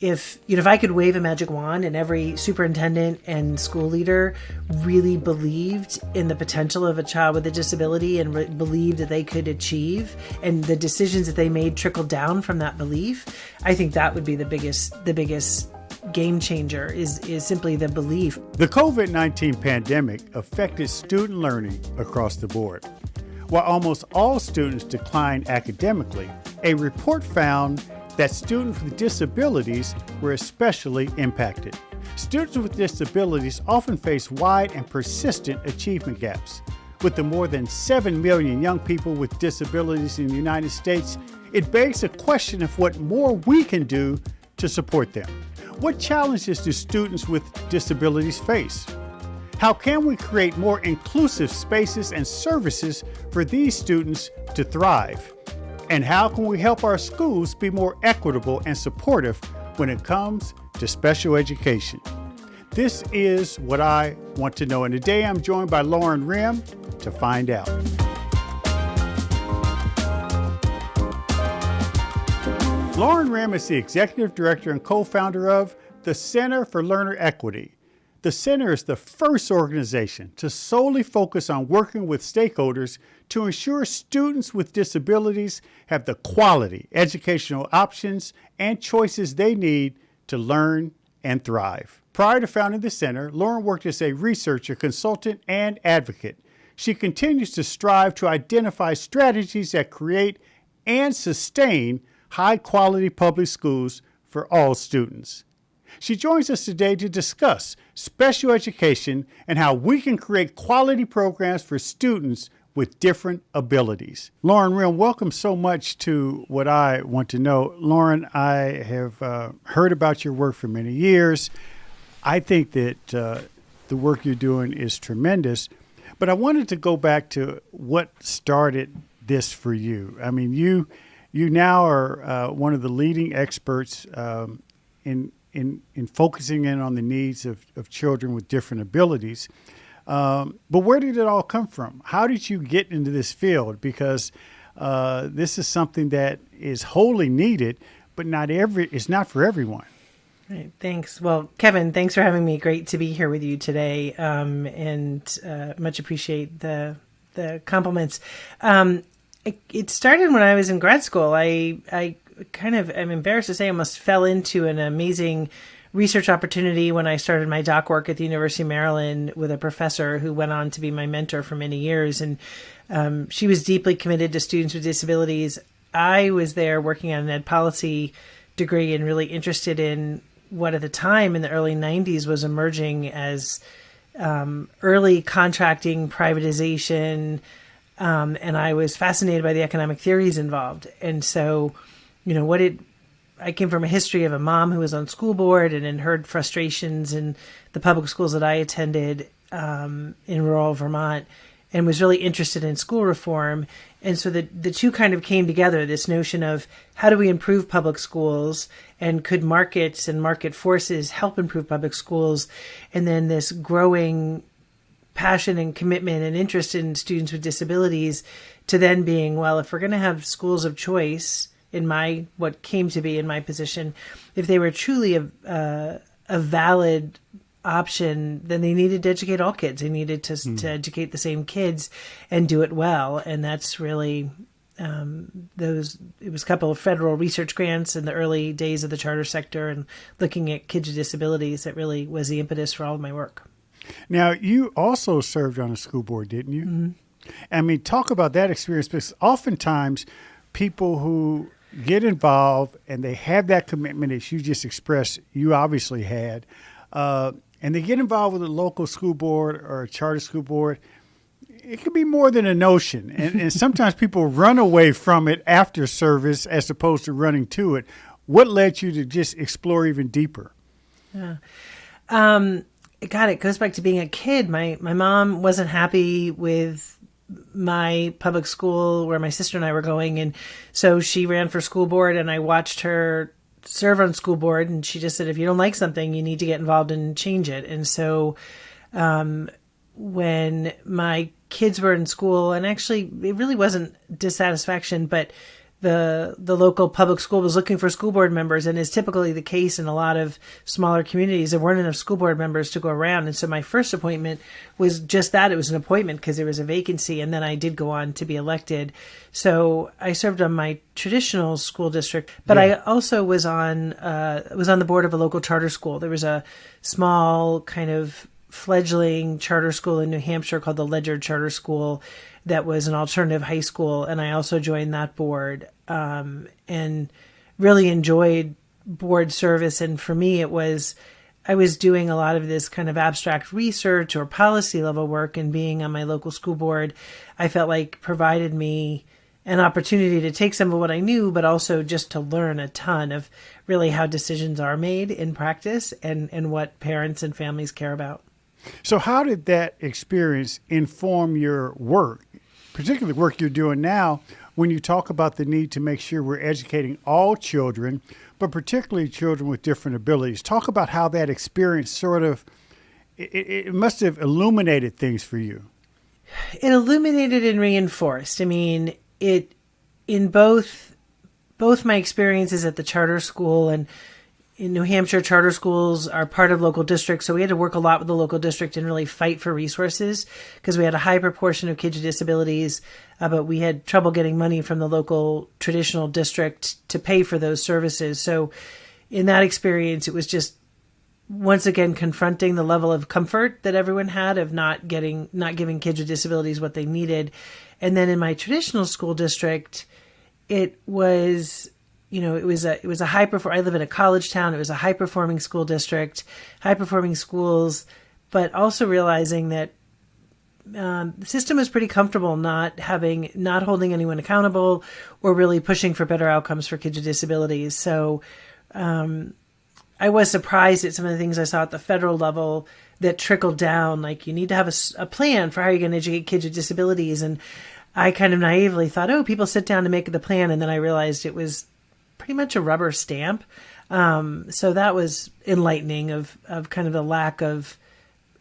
if I could wave a magic wand and every superintendent and school leader really believed in the potential of a child with a disability and believed that they could achieve, and the decisions that they made trickled down from that belief, I think that would be the biggest game changer is simply the belief. The COVID-19 pandemic affected student learning across the board. While almost all students declined academically, a report found that students with disabilities were especially impacted. Students with disabilities often face wide and persistent achievement gaps. With the more than 7 million young people with disabilities in the United States, it begs the question of what more we can do to support them. What challenges do students with disabilities face? How can we create more inclusive spaces and services for these students to thrive? And how can we help our schools be more equitable and supportive when it comes to special education? This is what I want to know. And today I'm joined by Lauren Rhim to find out. Lauren Rhim is the executive director and co-founder of the Center for Learner Equity. The center is the first organization to solely focus on working with stakeholders to ensure students with disabilities have the quality educational options and choices they need to learn and thrive. Prior to founding the center, Lauren worked as a researcher, consultant, and advocate. She continues to strive to identify strategies that create and sustain high-quality public schools for all students. She joins us today to discuss special education and how we can create quality programs for students with different abilities. Lauren Rhim, welcome so much to What I Want to Know. Lauren, I have heard about your work for many years. I think that the work you're doing is tremendous, but I wanted to go back to what started this for you. I mean, you now are one of the leading experts in focusing in on the needs of children with different abilities. But where did it all come from? How did you get into this field? Because this is something that is wholly needed, but it's not for everyone. Right, thanks. Well, Kevin, thanks for having me. Great to be here with you today, and much appreciate the compliments. It started when I was in grad school. I kind of, I'm embarrassed to say, almost fell into an amazing research opportunity when I started my doc work at the University of Maryland with a professor who went on to be my mentor for many years. And she was deeply committed to students with disabilities. I was there working on an ed policy degree and really interested in what at the time in the early 90s was emerging as early contracting, privatization, and I was fascinated by the economic theories involved. And so, I came from a history of a mom who was on school board and had heard frustrations in the public schools that I attended in rural Vermont, and was really interested in school reform. And so the two kind of came together, this notion of how do we improve public schools, and could markets and market forces help improve public schools? And then this growing passion and commitment and interest in students with disabilities, to then being, well, if we're going to have schools of choice, in what came to be in my position, if they were truly a valid option, then they needed to educate all kids. They needed to educate the same kids and do it well. And that's really it was a couple of federal research grants in the early days of the charter sector and looking at kids with disabilities that really was the impetus for all of my work. Now, you also served on a school board, didn't you? Mm-hmm. I mean, talk about that experience, because oftentimes people who get involved and they have that commitment that you just expressed, you obviously had, and they get involved with a local school board or a charter school board, it can be more than a notion. And sometimes people run away from it after service as opposed to running to it. What led you to just explore even deeper? Yeah. God, it goes back to being a kid. My mom wasn't happy with my public school where my sister and I were going. And so she ran for school board, and I watched her serve on school board. And she just said, if you don't like something, you need to get involved and change it. And so when my kids were in school, and actually it really wasn't dissatisfaction, but the local public school was looking for school board members, and is typically the case in a lot of smaller communities. There weren't enough school board members to go around, and so my first appointment was just that. It was an appointment because there was a vacancy, and then I did go on to be elected. So I served on my traditional school district, but I also was on the board of a local charter school. There was a small kind of fledgling charter school in New Hampshire called the Ledger Charter School that was an alternative high school, and I also joined that board and really enjoyed board service. And for me, I was doing a lot of this kind of abstract research or policy level work, and being on my local school board, I felt like provided me an opportunity to take some of what I knew, but also just to learn a ton of really how decisions are made in practice and what parents and families care about. So how did that experience inform your work, particularly the work you're doing now, when you talk about the need to make sure we're educating all children, but particularly children with different abilities? Talk about how that experience sort of, it must have illuminated things for you. It illuminated and reinforced. I mean, it in both my experiences at the charter school, and in New Hampshire, charter schools are part of local districts, so we had to work a lot with the local district and really fight for resources because we had a high proportion of kids with disabilities, but we had trouble getting money from the local traditional district to pay for those services. So in that experience, it was just once again confronting the level of comfort that everyone had of not giving kids with disabilities what they needed. And then in my traditional school district, it was it was a I live in a college town. It was a high performing school district, high performing schools, but also realizing that the system is pretty comfortable not holding anyone accountable or really pushing for better outcomes for kids with disabilities. So I was surprised at some of the things I saw at the federal level that trickled down. Like, you need to have a plan for how you're going to educate kids with disabilities. And I kind of naively thought, oh, people sit down to make the plan. And then I realized it was pretty much a rubber stamp. So that was enlightening of kind of the lack of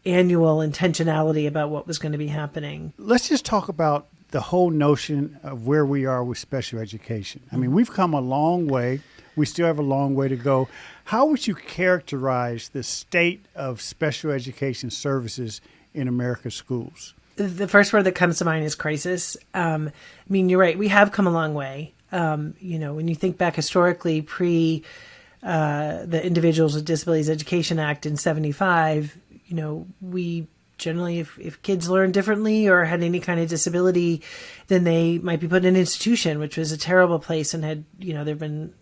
annual intentionality about what was going to be happening. Let's just talk about the whole notion of where we are with special education. I mean, we've come a long way. We still have a long way to go. How would you characterize the state of special education services in America's schools? The first word that comes to mind is crisis. I mean, you're right. We have come a long way. When you think back historically, the Individuals with Disabilities Education Act in 75, we generally, if kids learn differently or had any kind of disability, then they might be put in an institution, which was a terrible place, and had, there've been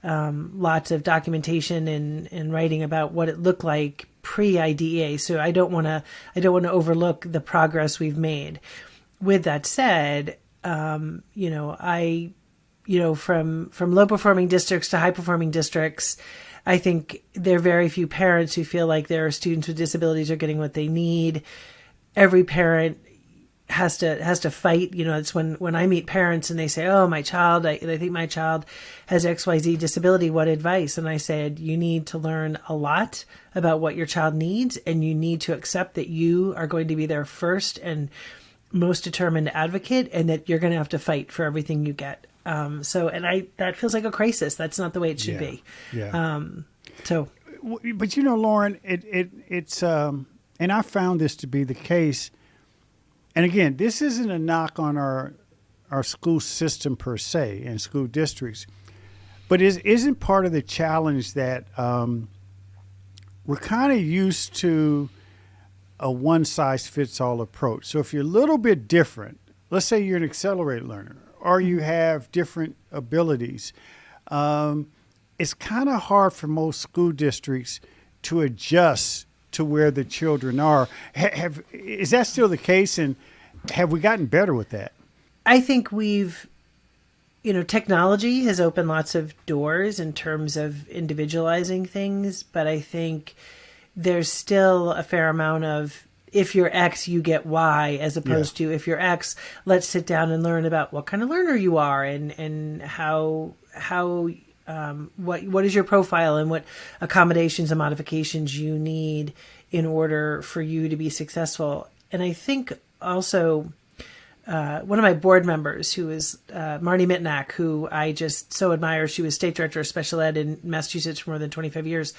lots of documentation and writing about what it looked like pre-IDEA. So I don't want to overlook the progress we've made. With that said, from low performing districts to high performing districts, I think there are very few parents who feel like their students with disabilities are getting what they need. Every parent has to fight. It's when I meet parents and they say, oh, my child, I think my child has XYZ disability. What advice? And I said, you need to learn a lot about what your child needs, and you need to accept that you are going to be their first and most determined advocate, and that you're going to have to fight for everything you get. That feels like a crisis. That's not the way it should be. Yeah. But Lauren, it's and I found this to be the case. And again, this isn't a knock on our school system per se and school districts, but isn't part of the challenge that we're kind of used to a one-size-fits-all approach. So if you're a little bit different, let's say you're an accelerated learner, or you have different abilities, it's kind of hard for most school districts to adjust to where the children are. Is that still the case, and have we gotten better with that? I think technology has opened lots of doors in terms of individualizing things, but I think there's still a fair amount of, if you're X, you get Y, as opposed to, if you're X, let's sit down and learn about what kind of learner you are and how what is your profile and what accommodations and modifications you need in order for you to be successful. And I think also one of my board members, who is Marnie Mitnack, who I just so admire. She was state director of special ed in Massachusetts for more than 25 years.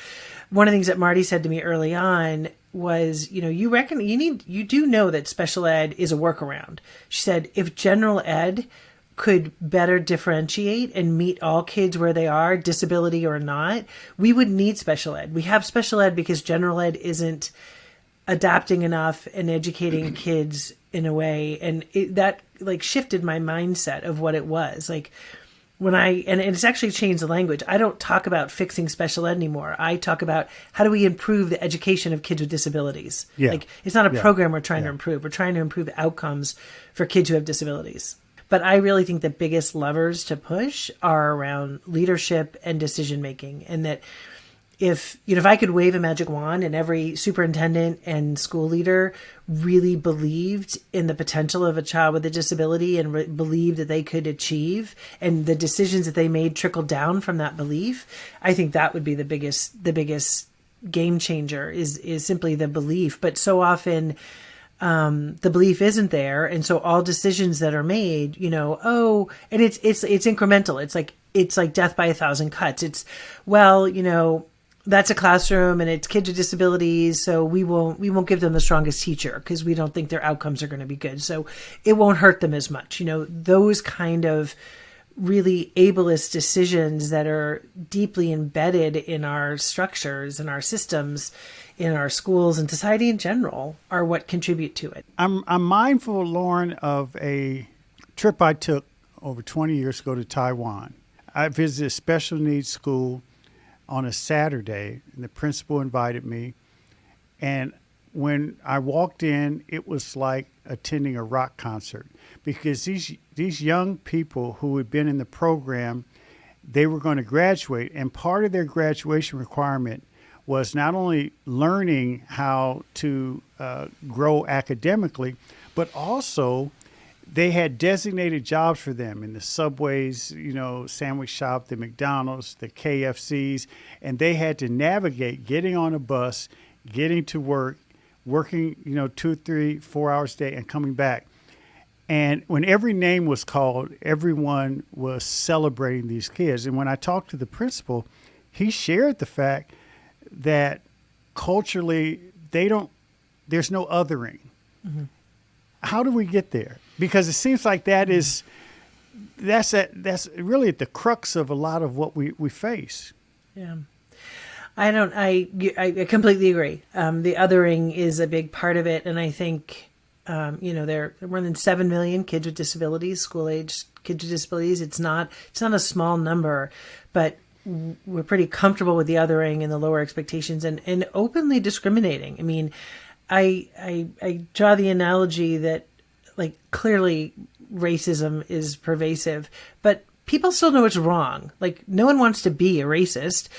One of the things that Marty said to me early on was, you do know that special ed is a workaround. She said, if general ed could better differentiate and meet all kids where they are, disability or not, we wouldn't need special ed. We have special ed because general ed isn't adapting enough and educating kids in a way. And that shifted my mindset of what it was. Like and it's actually changed the language. I don't talk about fixing special ed anymore. I talk about how do we improve the education of kids with disabilities. Yeah. Like it's not a program we're trying to improve. We're trying to improve outcomes for kids who have disabilities. But I really think the biggest levers to push are around leadership and decision making. And that if I could wave a magic wand and every superintendent and school leader really believed in the potential of a child with a disability and believed that they could achieve, and the decisions that they made trickled down from that belief, I think that would be the biggest game changer is simply the belief. But so often the belief isn't there. And so all decisions that are made, and it's incremental. It's like death by a thousand cuts. It's, that's a classroom and it's kids with disabilities. So we won't give them the strongest teacher because we don't think their outcomes are going to be good. So it won't hurt them as much. Those kind of really ableist decisions that are deeply embedded in our structures and our systems, in our schools and society in general, are what contribute to it. I'm mindful, Lauren, of a trip I took over 20 years ago to Taiwan. I visited a special needs school on a Saturday, and the principal invited me. And when I walked in, it was like attending a rock concert, because these young people who had been in the program, they were going to graduate, and part of their graduation requirement was not only learning how to grow academically, but also they had designated jobs for them in the Subways, sandwich shop, the McDonald's, the KFCs, and they had to navigate getting on a bus, getting to work, working, 2, 3, 4 hours a day and coming back. And when every name was called, everyone was celebrating these kids. And when I talked to the principal, he shared the fact that culturally there's no othering. Mm-hmm. How do we get there? Because it seems like that's really at the crux of a lot of what we face. Yeah. I completely agree. The othering is a big part of it. And I think, there are more than 7 million kids with disabilities, school age kids with disabilities. It's not a small number, but we're pretty comfortable with the othering and the lower expectations and openly discriminating. I mean, I draw the analogy that clearly racism is pervasive, but people still know it's wrong. No one wants to be a racist,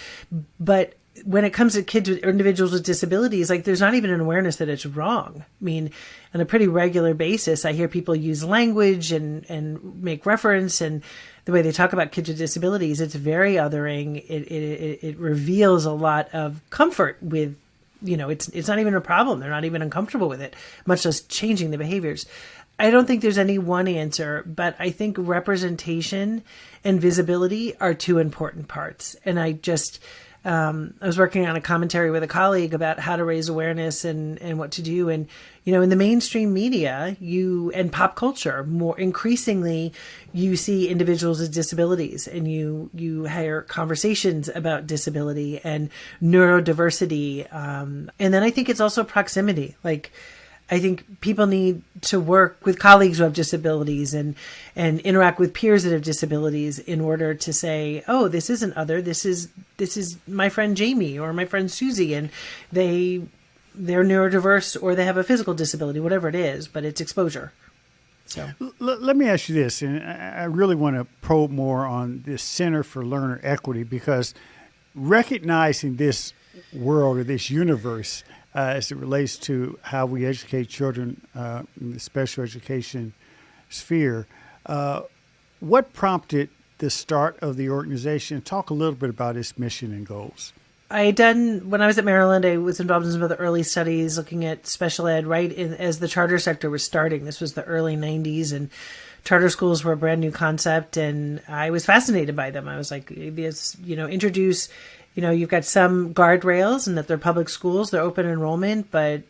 but when it comes to kids with individuals with disabilities, there's not even an awareness that it's wrong. I mean, on a pretty regular basis, I hear people use language and make reference, and the way they talk about kids with disabilities, it's very othering. It reveals a lot of comfort with, it's not even a problem. They're not even uncomfortable with it, much less changing the behaviors. I don't think there's any one answer, but I think representation and visibility are two important parts. And I was working on a commentary with a colleague about how to raise awareness and what to do. And, in the mainstream media, and pop culture, more increasingly, you see individuals with disabilities, and you hear conversations about disability and neurodiversity. And then I think it's also proximity. I think people need to work with colleagues who have disabilities and interact with peers that have disabilities in order to say, oh, this isn't other. This is my friend Jamie or my friend Susie, and they're neurodiverse or they have a physical disability, whatever it is, but it's exposure. So let me ask you this, and I really want to probe more on this Center for Learner Equity, because recognizing this world or this universe as it relates to how we educate children in the special education sphere. What prompted the start of the organization? Talk a little bit about its mission and goals. when I was at Maryland, I was involved in some of the early studies looking at special ed as the charter sector was starting. This was the early 90s, and charter schools were a brand new concept, and I was fascinated by them. I was like, this, introduce, you've got some guardrails and that they're public schools, they're open enrollment, but,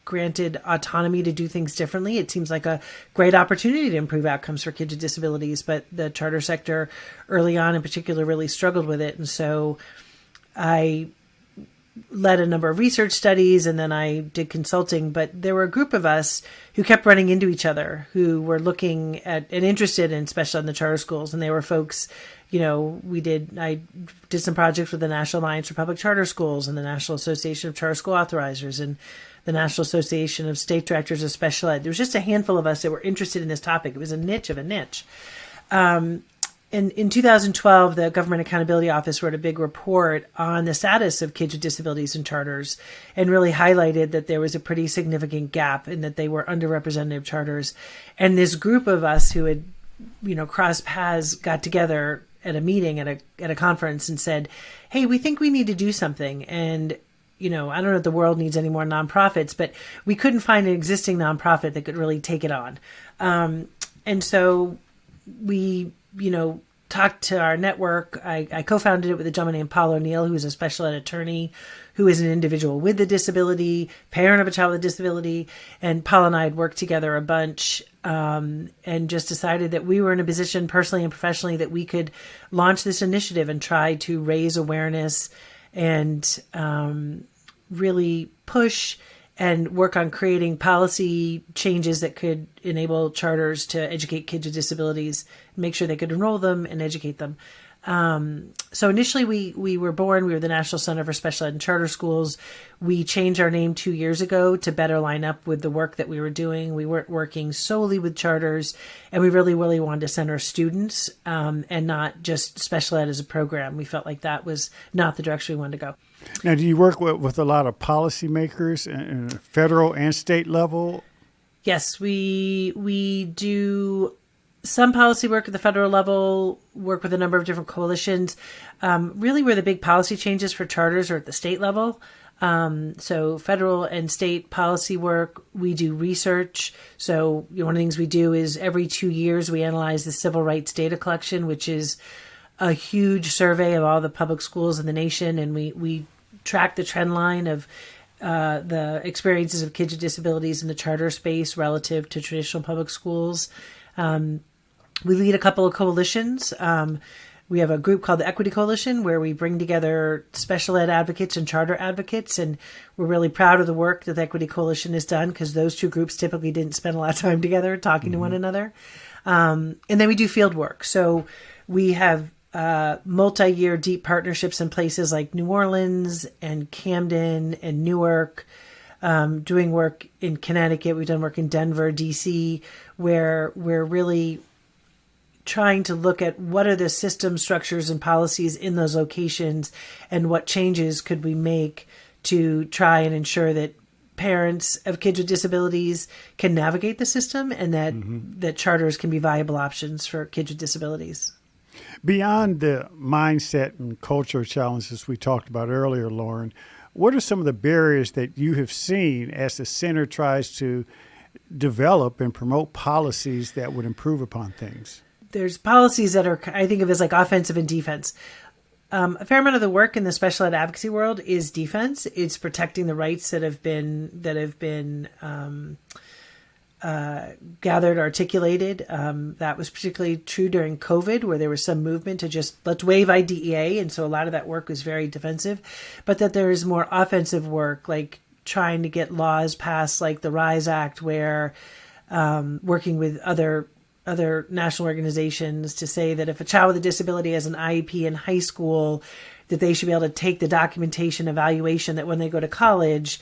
granted autonomy to do things differently. It seems like a great opportunity to improve outcomes for kids with disabilities, but the charter sector early on in particular really struggled with it. And so I led a number of research studies, and then I did consulting, but there were a group of us who kept running into each other who were looking at and interested in special ed in the charter schools. And they were folks, I did some projects with the National Alliance for Public Charter Schools and the National Association of Charter School Authorizers and the National Association of State Directors of Special Ed. There was just a handful of us that were interested in this topic. It was a niche of a niche. In 2012, the Government Accountability Office wrote a big report on the status of kids with disabilities in charters and really highlighted that there was a pretty significant gap and that they were underrepresented charters. And this group of us who had, crossed paths got together at a meeting at a conference and said, hey, we think we need to do something. And I don't know if the world needs any more nonprofits, but we couldn't find an existing nonprofit that could really take it on. And so we, talked to our network. I co-founded it with a gentleman named Paul O'Neill, who's a special ed attorney, who is an individual with a disability, parent of a child with a disability. And Paul and I had worked together a bunch and just decided that we were in a position personally and professionally that we could launch this initiative and try to raise awareness and really push and work on creating policy changes that could enable charters to educate kids with disabilities, make sure they could enroll them and educate them. So initially we were born, we were the National Center for Special Ed and Charter Schools. We changed our name 2 years ago to better line up with the work that we were doing. We weren't working solely with charters, and we really, really wanted to center students and not just special ed as a program. We felt like that was not the direction we wanted to go. Now, do you work with a lot of policymakers in federal and state level? Yes, we do some policy work at the federal level, work with a number of different coalitions. Really where the big policy changes for charters are at the state level. So federal and state policy work, we do research. So one of the things we do is every 2 years we analyze the civil rights data collection, which is a huge survey of all the public schools in the nation. And we track the trend line of the experiences of kids with disabilities in the charter space relative to traditional public schools. We lead a couple of coalitions. We have a group called the Equity Coalition where we bring together special ed advocates and charter advocates. And we're really proud of the work that the Equity Coalition has done because those two groups typically didn't spend a lot of time together talking to one another. And then we do field work. So we have multi-year deep partnerships in places like New Orleans and Camden and Newark, doing work in Connecticut. We've done work in Denver, DC, where we're really trying to look at what are the system structures and policies in those locations and what changes could we make to try and ensure that parents of kids with disabilities can navigate the system and that charters can be viable options for kids with disabilities. Beyond the mindset and culture challenges we talked about earlier, Lauren, what are some of the barriers that you have seen as the center tries to develop and promote policies that would improve upon things? There's policies that are, I think of as like offensive and defense. A fair amount of the work in the special ed advocacy world is defense. It's protecting the rights that have been gathered, articulated. That was particularly true during COVID, where there was some movement to just let's waive IDEA. And so a lot of that work was very defensive, but that there is more offensive work, like trying to get laws passed, like the RISE Act, where working with other national organizations to say that if a child with a disability has an IEP in high school, that they should be able to take the documentation evaluation that when they go to college,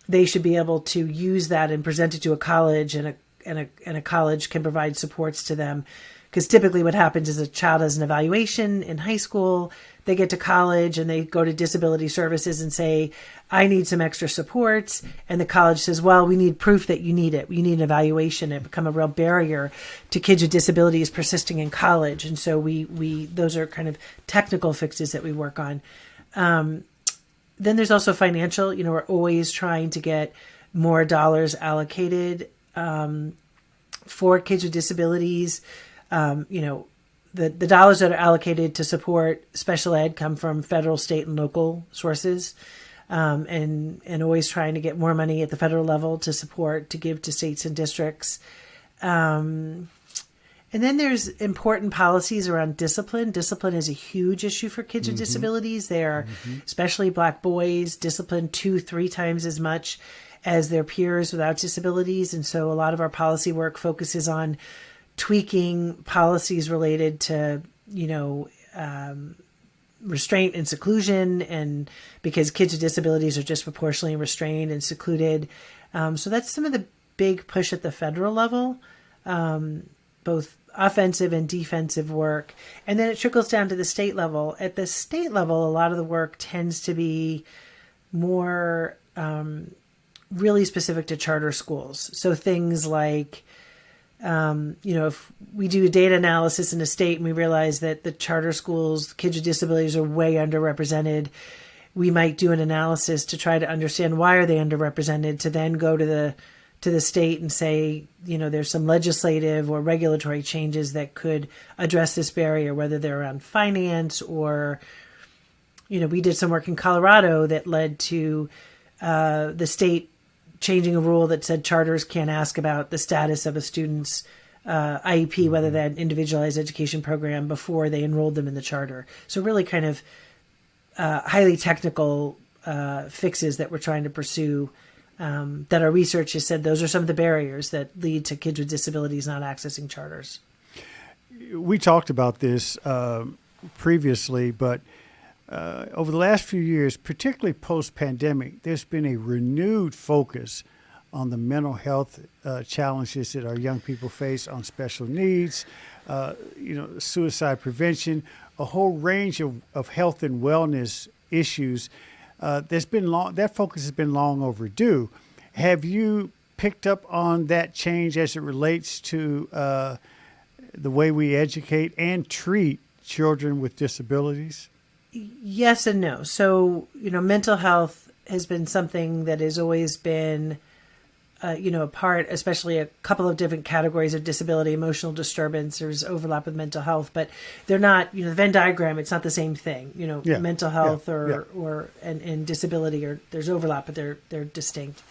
they should be able to use that and present it to a college, and a college can provide supports to them. Because typically what happens is a child has an evaluation in high school, they get to college and they go to disability services and say, I need some extra supports. And the college says, well, we need proof that you need it. We need an evaluation. It become a real barrier to kids with disabilities persisting in college. And so those are kind of technical fixes that we work on. Then there's also financial. We're always trying to get more dollars allocated for kids with disabilities. The dollars that are allocated to support special ed come from federal, state, and local sources, and always trying to get more money at the federal level to give to states and districts. And then there's important policies around discipline. Discipline is a huge issue for kids with disabilities. They are, especially Black boys, disciplined 2-3 times as much as their peers without disabilities. And so a lot of our policy work focuses on tweaking policies related to, restraint and seclusion, and because kids with disabilities are disproportionately restrained and secluded. So that's some of the big push at the federal level, both offensive and defensive work. And then it trickles down to the state level. At the state level, a lot of the work tends to be more really specific to charter schools. So things like, if we do a data analysis in a state and we realize that the charter schools, kids with disabilities are way underrepresented, we might do an analysis to try to understand why are they underrepresented, to then go to the state and say, there's some legislative or regulatory changes that could address this barrier, whether they're around finance or, we did some work in Colorado that led to the state changing a rule that said charters can't ask about the status of a student's IEP, whether that individualized education program, before they enrolled them in the charter. So really kind of highly technical fixes that we're trying to pursue, that our research has said those are some of the barriers that lead to kids with disabilities not accessing charters. We talked about this previously, but over the last few years, particularly post-pandemic, there's been a renewed focus on the mental health challenges that our young people face, on special needs, suicide prevention, a whole range of health and wellness issues. That focus has been long overdue. Have you picked up on that change as it relates to the way we educate and treat children with disabilities? Yes and no. So, mental health has been something that has always been, a part, especially a couple of different categories of disability, emotional disturbance. There's overlap with mental health, but they're not, the Venn diagram, it's not the same thing. Mental health or disability, there's overlap, but they're distinct.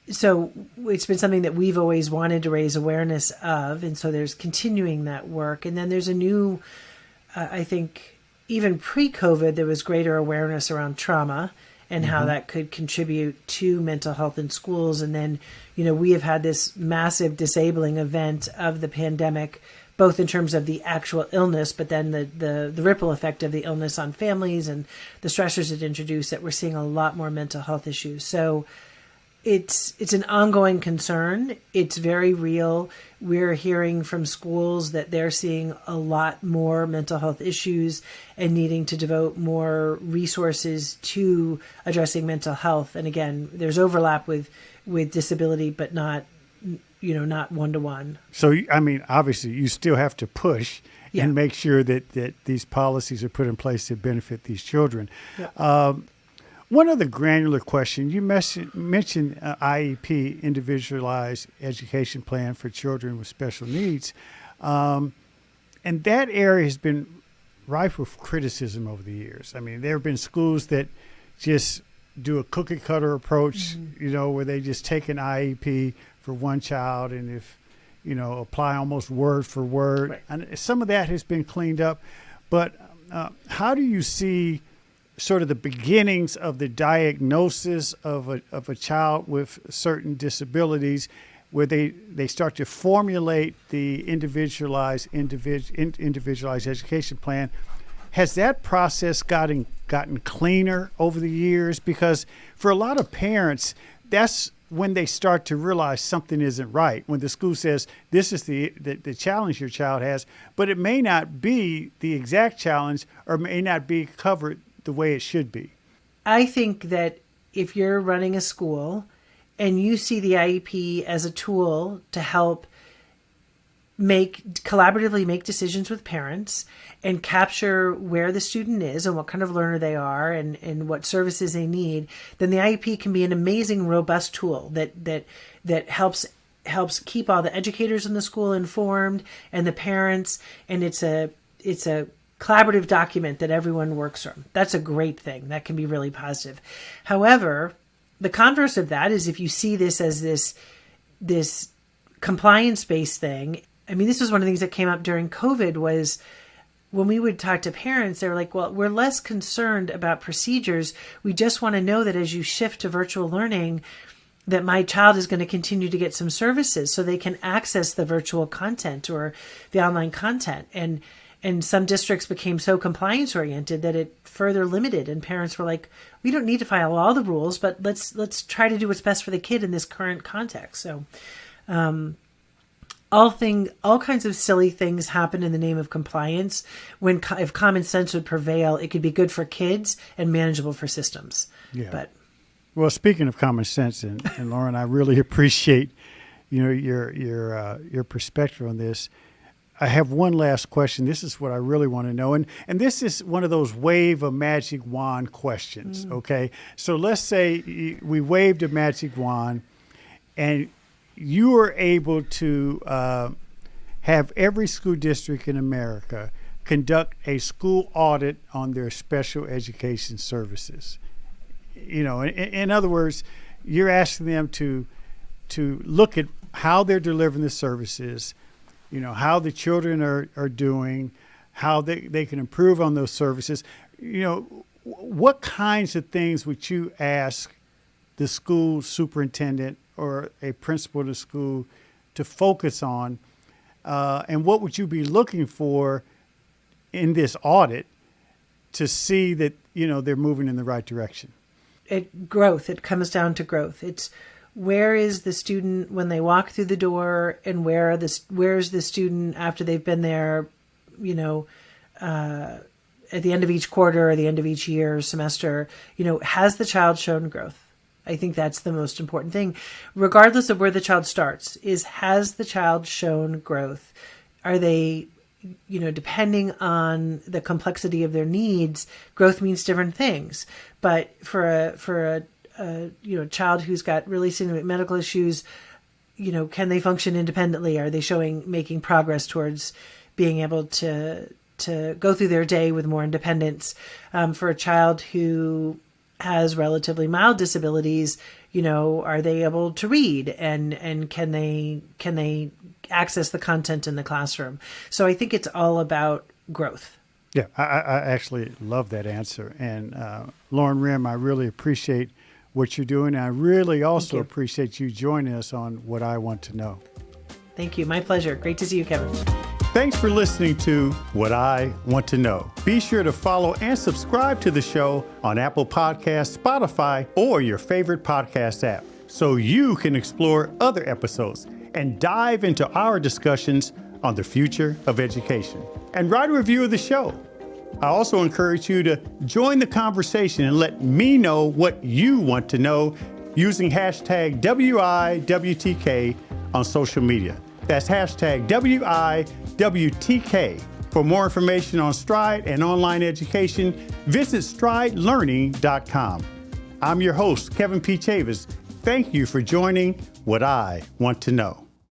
So it's been something that we've always wanted to raise awareness of. And so there's continuing that work. And then there's a new, I think, even pre-COVID, there was greater awareness around trauma and how that could contribute to mental health in schools. And then, we have had this massive disabling event of the pandemic, both in terms of the actual illness, but then the ripple effect of the illness on families and the stressors it introduced, that we're seeing a lot more mental health issues. So it's an ongoing concern. It's very real. We're hearing from schools that they're seeing a lot more mental health issues and needing to devote more resources to addressing mental health. And again, there's overlap with disability, but not one-to-one. So, obviously you still have to push and make sure that these policies are put in place to benefit these children. Yeah. One other granular question, you mentioned IEP, Individualized Education Plan for Children with Special Needs, and that area has been rife with criticism over the years. There have been schools that just do a cookie cutter approach, where they just take an IEP for one child and if, apply almost word for word. Right. And some of that has been cleaned up, but how do you see sort of the beginnings of the diagnosis of a child with certain disabilities, where they start to formulate the individualized education plan? Has that process gotten cleaner over the years? Because for a lot of parents, that's when they start to realize something isn't right, when the school says this is the challenge your child has, but it may not be the exact challenge or may not be covered the way it should be? I think that if you're running a school and you see the IEP as a tool to help collaboratively make decisions with parents and capture where the student is and what kind of learner they are and what services they need, then the IEP can be an amazing, robust tool that helps keep all the educators in the school informed and the parents, and it's a collaborative document that everyone works from. That's a great thing. That can be really positive. However, the converse of that is if you see this as this compliance-based thing. I mean, this was one of the things that came up during COVID was when we would talk to parents, they were like, well, we're less concerned about procedures. We just want to know that as you shift to virtual learning, that my child is going to continue to get some services so they can access the virtual content or the online content. And some districts became so compliance oriented that it further limited, and parents were like, we don't need to follow all the rules, but let's try to do what's best for the kid in this current context. So, all kinds of silly things happen in the name of compliance. If common sense would prevail, it could be good for kids and manageable for systems. Yeah. Well, speaking of common sense, and Lauren, I really appreciate your perspective on this. I have one last question. This is what I really want to know, and this is one of those wave a magic wand questions. Okay, so let's say we waved a magic wand, and you were able to have every school district in America conduct a school audit on their special education services. In other words, you're asking them to look at how they're delivering the services, how the children are doing, how they can improve on those services. What kinds of things would you ask the school superintendent or a principal of the school to focus on, and what would you be looking for in this audit to see that they're moving in the right direction? Growth. It comes down to growth. It's where is the student when they walk through the door, and where's the student after they've been there, at the end of each quarter or the end of each year or semester. Has the child shown growth? I think that's the most important thing, regardless of where the child starts, has the child shown growth? Are they, depending on the complexity of their needs, growth means different things. But for a child who's got really significant medical issues, can they function independently? Are they making progress towards being able to go through their day with more independence? For a child who has relatively mild disabilities, are they able to read and can they access the content in the classroom? So I think it's all about growth. Yeah, I actually love that answer. And Lauren Rhim, I really appreciate what you're doing. And I really also appreciate you joining us on What I Want to Know. Thank you. My pleasure. Great to see you, Kevin. Thanks for listening to What I Want to Know. Be sure to follow and subscribe to the show on Apple Podcasts, Spotify, or your favorite podcast app so you can explore other episodes and dive into our discussions on the future of education. And write a review of the show. I also encourage you to join the conversation and let me know what you want to know using hashtag WIWTK on social media. That's hashtag WIWTK. For more information on Stride and online education, visit stridelearning.com. I'm your host, Kevin P. Chavous. Thank you for joining What I Want to Know.